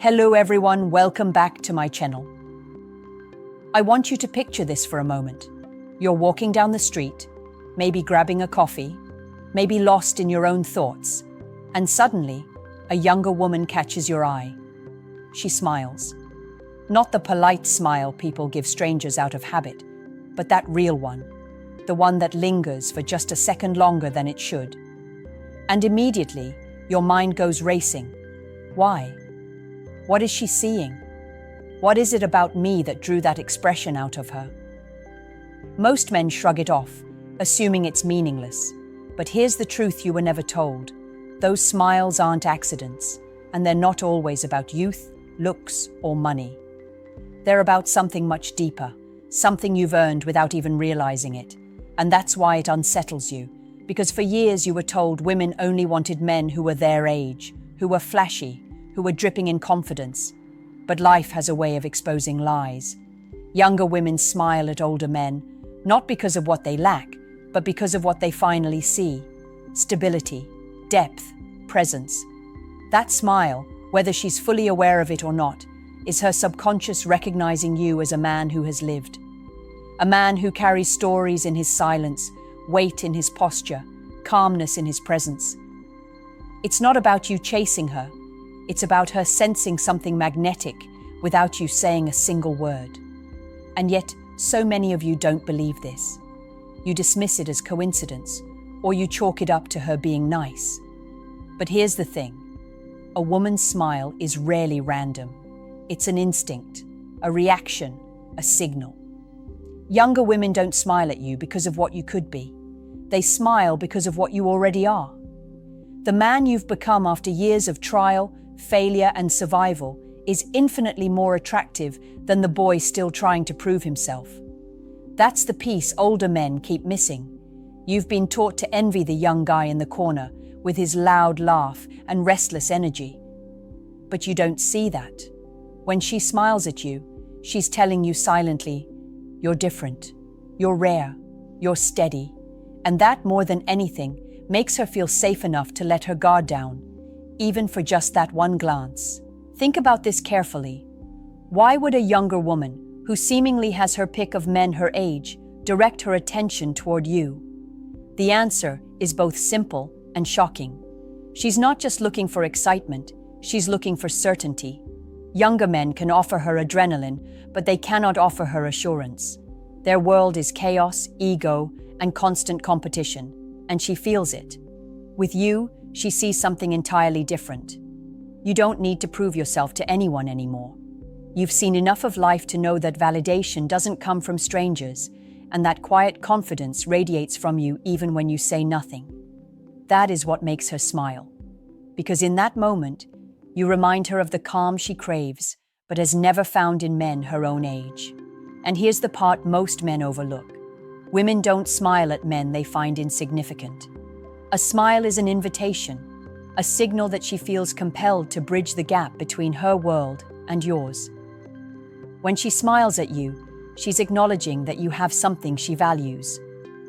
Hello everyone, welcome back to my channel. I want you to picture this for a moment. You're walking down the street, maybe grabbing a coffee, maybe lost in your own thoughts, and suddenly, a younger woman catches your eye. She smiles. Not the polite smile people give strangers out of habit, but that real one, the one that lingers for just a second longer than it should. And immediately, your mind goes racing. Why? What is she seeing? What is it about me that drew that expression out of her? Most men shrug it off, assuming it's meaningless. But here's the truth you were never told. Those smiles aren't accidents, and they're not always about youth, looks, or money. They're about something much deeper, something you've earned without even realizing it. And that's why it unsettles you, because for years you were told women only wanted men who were their age, who were flashy, who were dripping in confidence. But life has a way of exposing lies. Younger women smile at older men, not because of what they lack, but because of what they finally see. Stability, depth, presence. That smile, whether she's fully aware of it or not, is her subconscious recognizing you as a man who has lived. A man who carries stories in his silence, weight in his posture, calmness in his presence. It's not about you chasing her. It's about her sensing something magnetic without you saying a single word. And yet, so many of you don't believe this. You dismiss it as coincidence, or you chalk it up to her being nice. But here's the thing. A woman's smile is rarely random. It's an instinct, a reaction, a signal. Younger women don't smile at you because of what you could be. They smile because of what you already are. The man you've become after years of trial, failure, and survival is infinitely more attractive than the boy still trying to prove himself. That's the piece older men keep missing. You've been taught to envy the young guy in the corner with his loud laugh and restless energy. But you don't see that. When she smiles at you, she's telling you silently, you're different, you're rare, you're steady. And that, more than anything, makes her feel safe enough to let her guard down, even for just that one glance. Think about this carefully. Why would a younger woman, who seemingly has her pick of men her age, direct her attention toward you? The answer is both simple and shocking. She's not just looking for excitement, she's looking for certainty. Younger men can offer her adrenaline, but they cannot offer her assurance. Their world is chaos, ego, and constant competition, and she feels it. With you, she sees something entirely different. You don't need to prove yourself to anyone anymore. You've seen enough of life to know that validation doesn't come from strangers, and that quiet confidence radiates from you even when you say nothing. That is what makes her smile. Because in that moment, you remind her of the calm she craves, but has never found in men her own age. And here's the part most men overlook. Women don't smile at men they find insignificant. A smile is an invitation, a signal that she feels compelled to bridge the gap between her world and yours. When she smiles at you, she's acknowledging that you have something she values: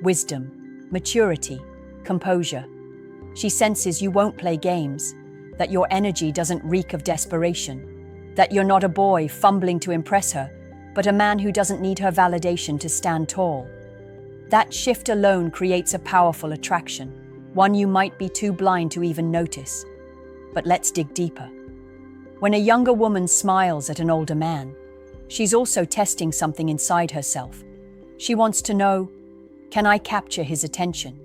wisdom, maturity, composure. She senses you won't play games, that your energy doesn't reek of desperation, that you're not a boy fumbling to impress her, but a man who doesn't need her validation to stand tall. That shift alone creates a powerful attraction, one you might be too blind to even notice. But let's dig deeper. When a younger woman smiles at an older man, she's also testing something inside herself. She wants to know, can I capture his attention?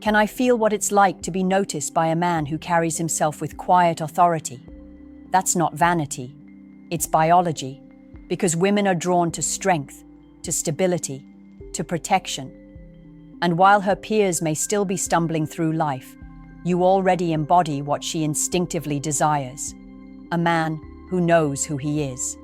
Can I feel what it's like to be noticed by a man who carries himself with quiet authority? That's not vanity, it's biology, because women are drawn to strength, to stability, to protection. And while her peers may still be stumbling through life, you already embody what she instinctively desires: a man who knows who he is.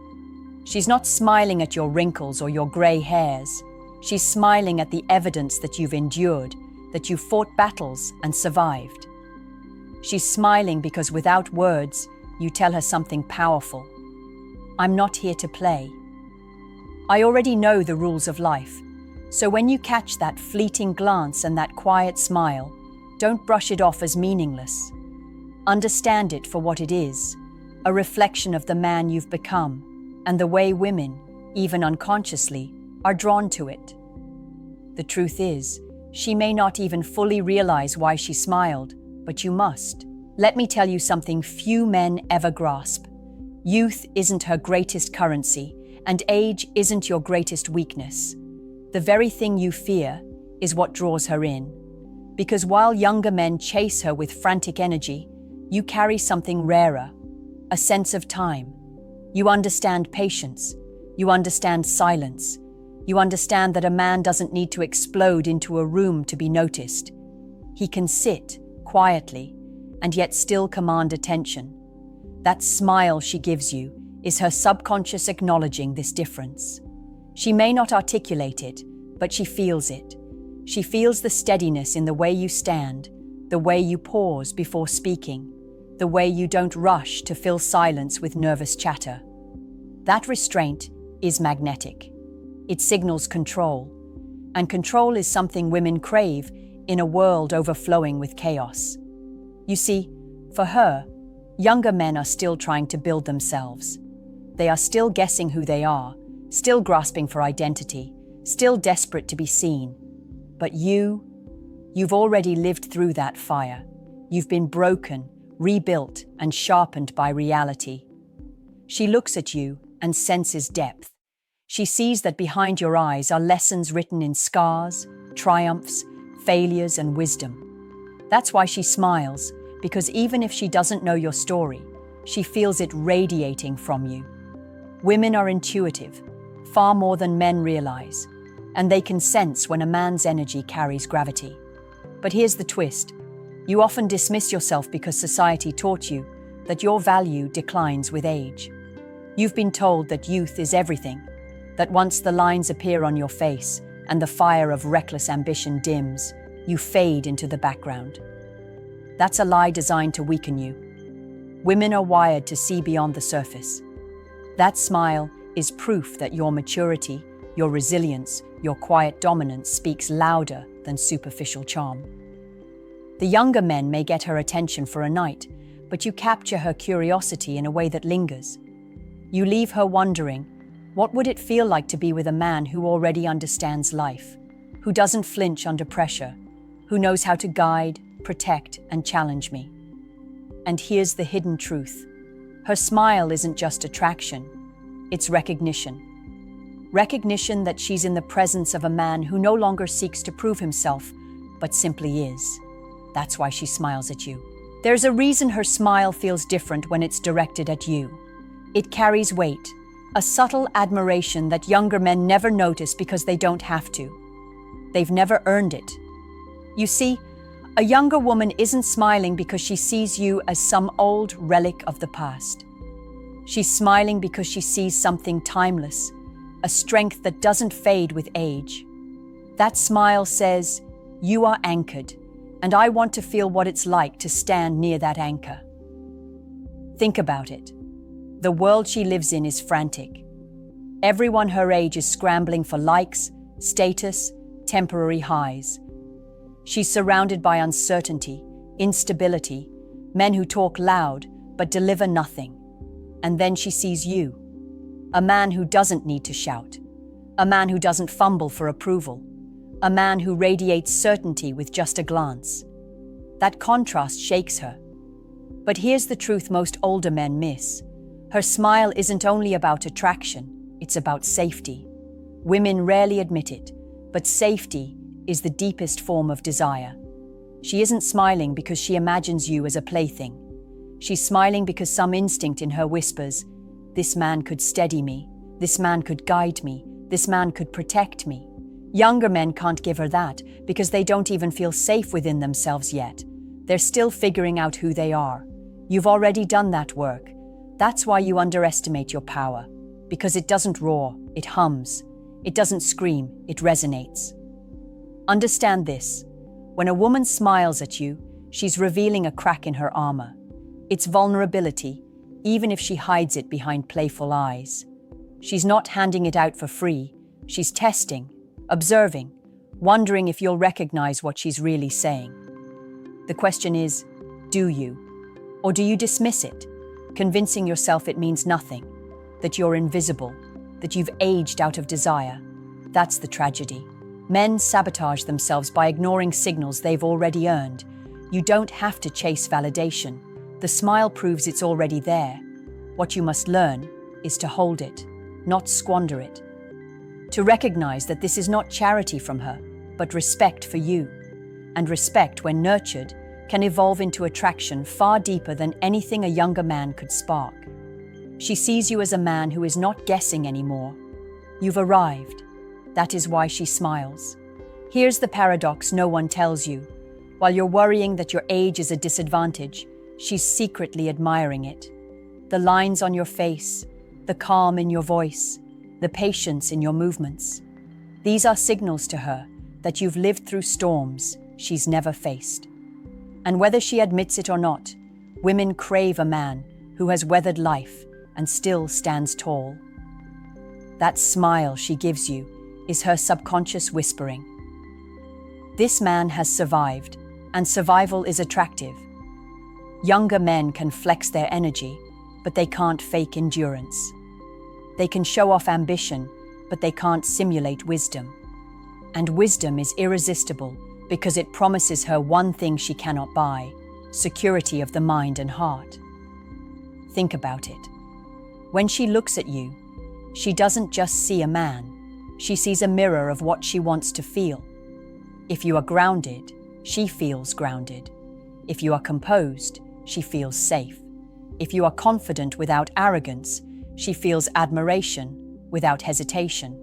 She's not smiling at your wrinkles or your gray hairs. She's smiling at the evidence that you've endured, that you fought battles and survived. She's smiling because without words, you tell her something powerful. I'm not here to play. I already know the rules of life. So when you catch that fleeting glance and that quiet smile, don't brush it off as meaningless. Understand it for what it is: a reflection of the man you've become, and the way women, even unconsciously, are drawn to it. The truth is, she may not even fully realize why she smiled, but you must. Let me tell you something few men ever grasp. Youth isn't her greatest currency, and age isn't your greatest weakness. The very thing you fear is what draws her in. Because while younger men chase her with frantic energy, you carry something rarer, a sense of time. You understand patience. You understand silence. You understand that a man doesn't need to explode into a room to be noticed. He can sit quietly and yet still command attention. That smile she gives you is her subconscious acknowledging this difference. She may not articulate it, but she feels it. She feels the steadiness in the way you stand, the way you pause before speaking, the way you don't rush to fill silence with nervous chatter. That restraint is magnetic. It signals control, and control is something women crave in a world overflowing with chaos. You see, for her, younger men are still trying to build themselves. They are still guessing who they are, still grasping for identity, still desperate to be seen. But you've already lived through that fire. You've been broken, rebuilt, and sharpened by reality. She looks at you and senses depth. She sees that behind your eyes are lessons written in scars, triumphs, failures, and wisdom. That's why she smiles, because even if she doesn't know your story, she feels it radiating from you. Women are intuitive, far more than men realize, and they can sense when a man's energy carries gravity. But here's the twist. You often dismiss yourself because society taught you that your value declines with age. You've been told that youth is everything, that once the lines appear on your face and the fire of reckless ambition dims, you fade into the background. That's a lie designed to weaken you. Women are wired to see beyond the surface. That smile is proof that your maturity, your resilience, your quiet dominance speaks louder than superficial charm. The younger men may get her attention for a night, but you capture her curiosity in a way that lingers. You leave her wondering, what would it feel like to be with a man who already understands life, who doesn't flinch under pressure, who knows how to guide, protect, and challenge me? And here's the hidden truth. Her smile isn't just attraction, it's recognition. Recognition that she's in the presence of a man who no longer seeks to prove himself, but simply is. That's why she smiles at you. There's a reason her smile feels different when it's directed at you. It carries weight, a subtle admiration that younger men never notice because they don't have to. They've never earned it. You see, a younger woman isn't smiling because she sees you as some old relic of the past. She's smiling because she sees something timeless, a strength that doesn't fade with age. That smile says, "You are anchored, and I want to feel what it's like to stand near that anchor." Think about it. The world she lives in is frantic. Everyone her age is scrambling for likes, status, temporary highs. She's surrounded by uncertainty, instability, men who talk loud but deliver nothing. And then she sees you, a man who doesn't need to shout, a man who doesn't fumble for approval, a man who radiates certainty with just a glance. That contrast shakes her. But here's the truth most older men miss. Her smile isn't only about attraction, it's about safety. Women rarely admit it, but safety is the deepest form of desire. She isn't smiling because she imagines you as a plaything. She's smiling because some instinct in her whispers, "This man could steady me, this man could guide me, this man could protect me." Younger men can't give her that because they don't even feel safe within themselves yet. They're still figuring out who they are. You've already done that work. That's why you underestimate your power. Because it doesn't roar, it hums. It doesn't scream, it resonates. Understand this. When a woman smiles at you, she's revealing a crack in her armor. It's vulnerability, even if she hides it behind playful eyes. She's not handing it out for free. She's testing, observing, wondering if you'll recognize what she's really saying. The question is, do you? Or do you dismiss it? convincing yourself it means nothing, that you're invisible, that you've aged out of desire. That's the tragedy. Men sabotage themselves by ignoring signals they've already earned. You don't have to chase validation. The smile proves it's already there. What you must learn is to hold it, not squander it. To recognize that this is not charity from her, but respect for you. And respect, when nurtured, can evolve into attraction far deeper than anything a younger man could spark. She sees you as a man who is not guessing anymore. You've arrived. That is why she smiles. Here's the paradox no one tells you. While you're worrying that your age is a disadvantage, she's secretly admiring it. The lines on your face, the calm in your voice, the patience in your movements. These are signals to her that you've lived through storms she's never faced. And whether she admits it or not, women crave a man who has weathered life and still stands tall. That smile she gives you is her subconscious whispering. This man has survived, and survival is attractive. Younger men can flex their energy, but they can't fake endurance. They can show off ambition, but they can't simulate wisdom. And wisdom is irresistible because it promises her one thing she cannot buy: security of the mind and heart. Think about it. When she looks at you, she doesn't just see a man. She sees a mirror of what she wants to feel. If you are grounded, she feels grounded. If you are composed, she feels safe. If you are confident without arrogance, she feels admiration without hesitation.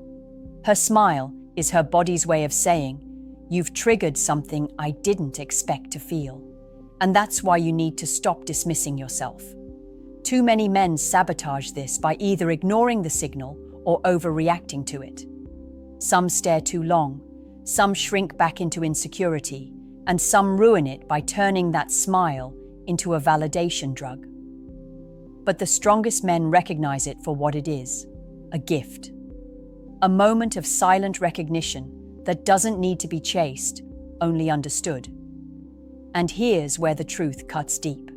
Her smile is her body's way of saying, "You've triggered something I didn't expect to feel." And that's why you need to stop dismissing yourself. Too many men sabotage this by either ignoring the signal or overreacting to it. Some stare too long, some shrink back into insecurity, and some ruin it by turning that smile into a validation drug. But the strongest men recognize it for what it is: a gift. A moment of silent recognition that doesn't need to be chased, only understood. And here's where the truth cuts deep.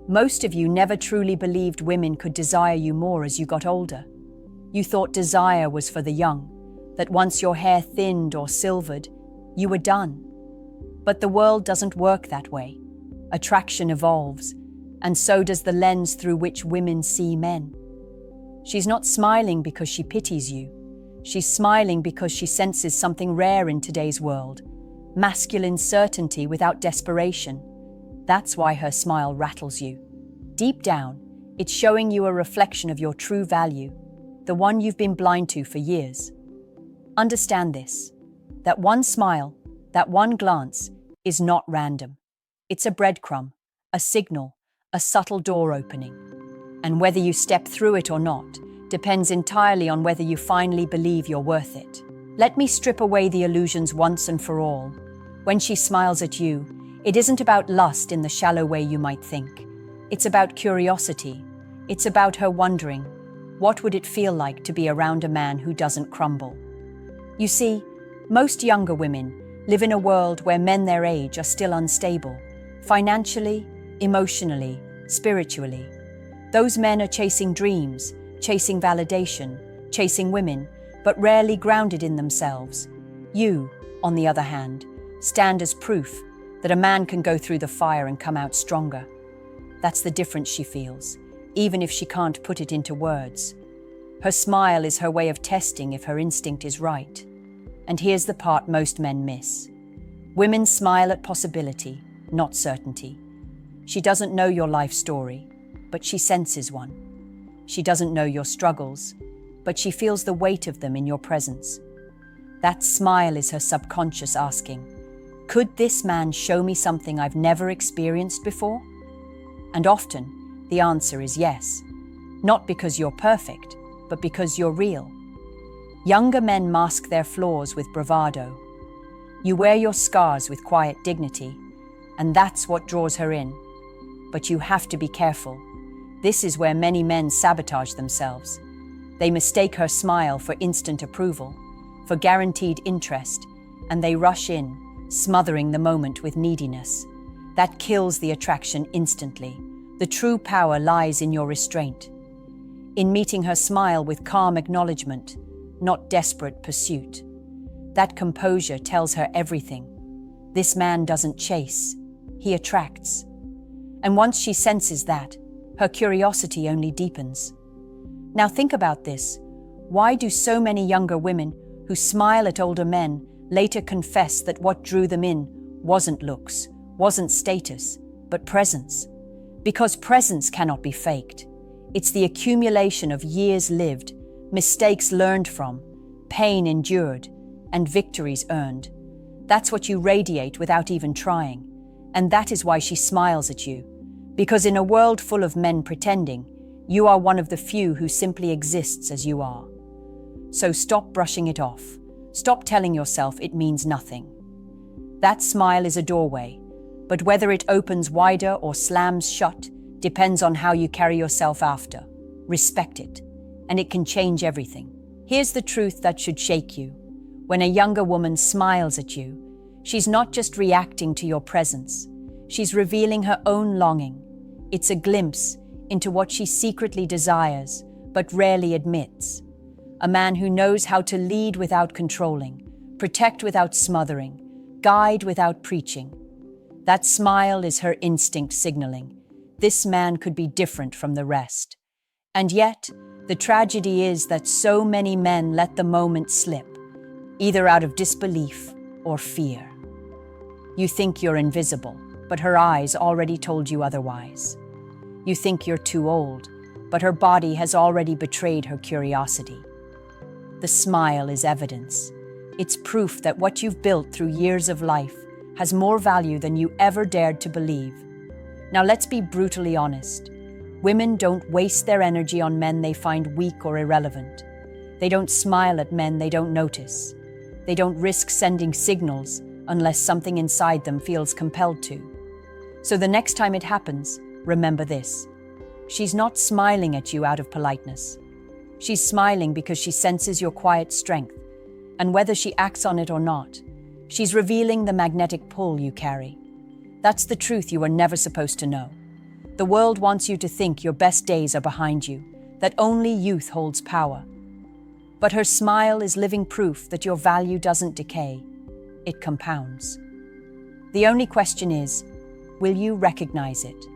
Most of you never truly believed women could desire you more as you got older. You thought desire was for the young, that once your hair thinned or silvered, you were done. But the world doesn't work that way. Attraction evolves, and so does the lens through which women see men. She's not smiling because she pities you. She's smiling because she senses something rare in today's world: masculine certainty without desperation. That's why her smile rattles you. Deep down, it's showing you a reflection of your true value, the one you've been blind to for years. Understand this: that one smile, that one glance, is not random. It's a breadcrumb, a signal, a subtle door opening. And whether you step through it or not depends entirely on whether you finally believe you're worth it. Let me strip away the illusions once and for all. When she smiles at you, it isn't about lust in the shallow way you might think. It's about curiosity. It's about her wondering, what would it feel like to be around a man who doesn't crumble? You see, most younger women live in a world where men their age are still unstable, financially, emotionally, spiritually. Those men are chasing dreams, chasing validation, chasing women, but rarely grounded in themselves. You, on the other hand, stand as proof that a man can go through the fire and come out stronger. That's the difference she feels, even if she can't put it into words. Her smile is her way of testing if her instinct is right. And here's the part most men miss. Women smile at possibility, not certainty. She doesn't know your life story, but she senses one. She doesn't know your struggles, but she feels the weight of them in your presence. That smile is her subconscious asking, could this man show me something I've never experienced before? And often, the answer is yes. Not because you're perfect, but because you're real. Younger men mask their flaws with bravado. You wear your scars with quiet dignity, and that's what draws her in. But you have to be careful. This is where many men sabotage themselves. They mistake her smile for instant approval, for guaranteed interest, and they rush in, smothering the moment with neediness. That kills the attraction instantly. The true power lies in your restraint, in meeting her smile with calm acknowledgement, not desperate pursuit. That composure tells her everything. This man doesn't chase, he attracts. And once she senses that, her curiosity only deepens. Now think about this. Why do so many younger women who smile at older men later confess that what drew them in wasn't looks, wasn't status, but presence? Because presence cannot be faked. It's the accumulation of years lived, mistakes learned from, pain endured, and victories earned. That's what you radiate without even trying. And that is why she smiles at you. Because in a world full of men pretending, you are one of the few who simply exists as you are. So stop brushing it off. Stop telling yourself it means nothing. That smile is a doorway, but whether it opens wider or slams shut depends on how you carry yourself after. Respect it, and it can change everything. Here's the truth that should shake you. When a younger woman smiles at you, she's not just reacting to your presence. She's revealing her own longing. It's a glimpse into what she secretly desires, but rarely admits. A man who knows how to lead without controlling, protect without smothering, guide without preaching. That smile is her instinct signaling. This man could be different from the rest. And yet, the tragedy is that so many men let the moment slip, either out of disbelief or fear. You think you're invisible, but her eyes already told you otherwise. You think you're too old, but her body has already betrayed her curiosity. The smile is evidence. It's proof that what you've built through years of life has more value than you ever dared to believe. Now let's be brutally honest. Women don't waste their energy on men they find weak or irrelevant. They don't smile at men they don't notice. They don't risk sending signals unless something inside them feels compelled to. So the next time it happens, remember this. She's not smiling at you out of politeness. She's smiling because she senses your quiet strength, and whether she acts on it or not, she's revealing the magnetic pull you carry. That's the truth you were never supposed to know. The world wants you to think your best days are behind you, that only youth holds power. But her smile is living proof that your value doesn't decay, it compounds. The only question is, will you recognize it?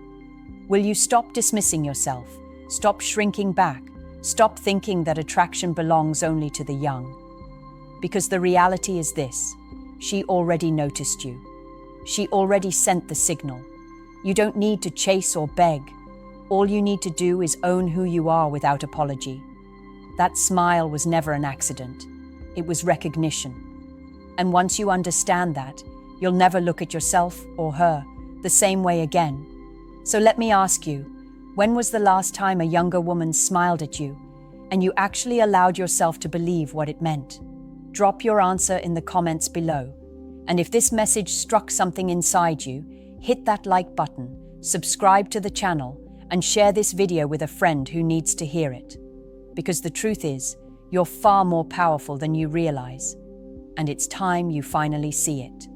Will you stop dismissing yourself, stop shrinking back, stop thinking that attraction belongs only to the young? Because the reality is this, she already noticed you. She already sent the signal. You don't need to chase or beg. All you need to do is own who you are without apology. That smile was never an accident. It was recognition. And once you understand that, you'll never look at yourself or her the same way again. So let me ask you, when was the last time a younger woman smiled at you and you actually allowed yourself to believe what it meant? Drop your answer in the comments below. And if this message struck something inside you, hit that like button, subscribe to the channel, and share this video with a friend who needs to hear it. Because the truth is, you're far more powerful than you realize, and it's time you finally see it.